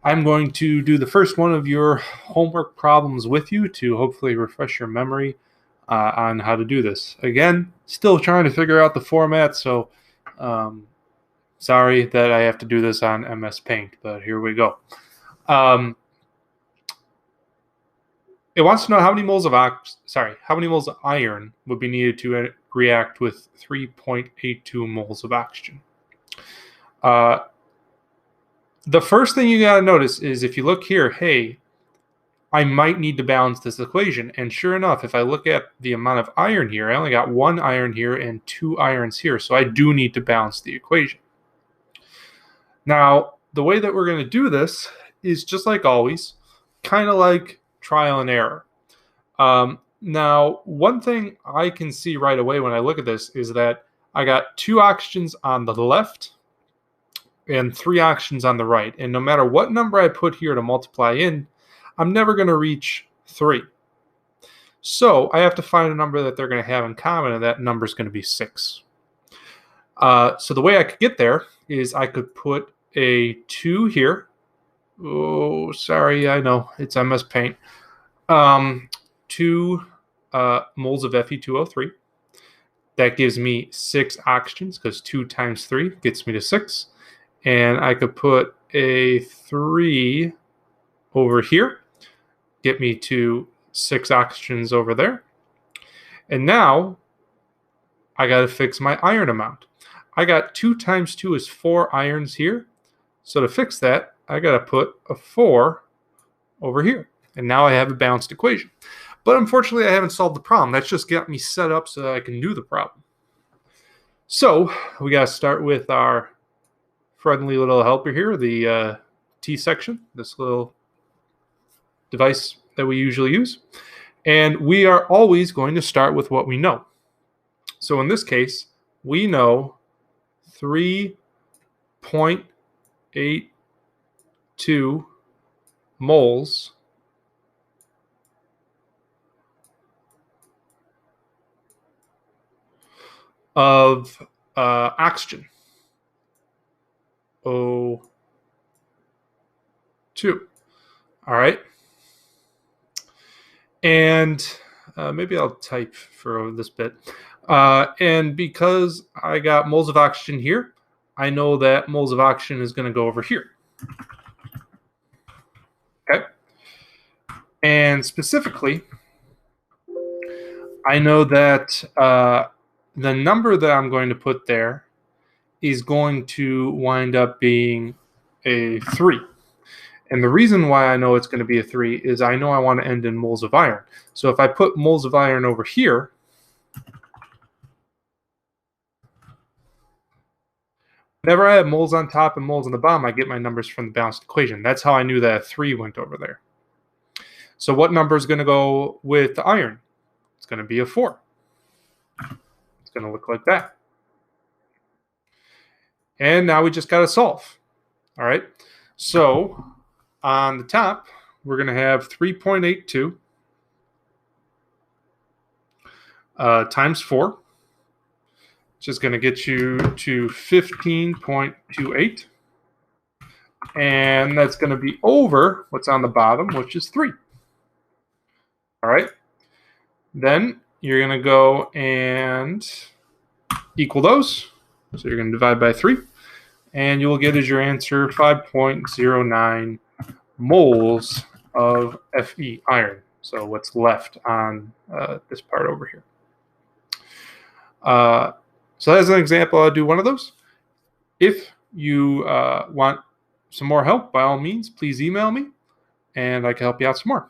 I'm going to do the first one of your homework problems with you to hopefully refresh your memory on how to do this. Again, still trying to figure out the format, so sorry that I have to do this on MS Paint, but here we go. It wants to know how many moles of iron would be needed to react with 3.82 moles of oxygen. The first thing you got to notice is if you look here, hey, I might need to balance this equation. And sure enough, if I look at the amount of iron here, I only got 1 iron here and 2 irons here. So I do need to balance the equation. Now, the way that we're going to do this is just like always, kind of like trial and error. Now, one thing I can see right away when I look at this is that I got 2 oxygens on the left and 3 oxygens on the right. And no matter what number I put here to multiply in, I'm never going to reach 3. So I have to find a number that they're going to have in common, and that number is going to be 6. So the way I could get there is I could put a 2 here. Oh, sorry, I know, it's MS Paint. 2 moles of Fe2O3. That gives me 6 oxygens, because 2 times 3 gets me to 6. And I could put a 3 over here, get me to 6 oxygens over there. And now I got to fix my iron amount. I got 2 times 2 is 4 irons here. So to fix that, I got to put a 4 over here. And now I have a balanced equation. But unfortunately, I haven't solved the problem. That's just got me set up so that I can do the problem. So we got to start with our friendly little helper here, the T section, this little device that we usually use. And we are always going to start with what we know. So in this case, we know 3.82 moles of oxygen. O2. All right. And maybe I'll type for this bit. And because I got moles of oxygen here, I know that moles of oxygen is going to go over here. Okay. And specifically, I know that the number that I'm going to put there is going to wind up being a 3. And the reason why I know it's going to be a 3 is I know I want to end in moles of iron. So if I put moles of iron over here, whenever I have moles on top and moles on the bottom, I get my numbers from the balanced equation. That's how I knew that a 3 went over there. So what number is going to go with the iron? It's going to be a 4. It's going to look like that. And now we just got to solve. All right. So on the top, we're going to have 3.82 times 4, which is going to get you to 15.28. And that's going to be over what's on the bottom, which is 3. All right. Then you're going to go and equal those. So you're going to divide by 3. And you will get as your answer 5.09 moles of Fe, iron. So what's left on this part over here. So as an example, I'll do one of those. If you want some more help, by all means, please email me, and I can help you out some more.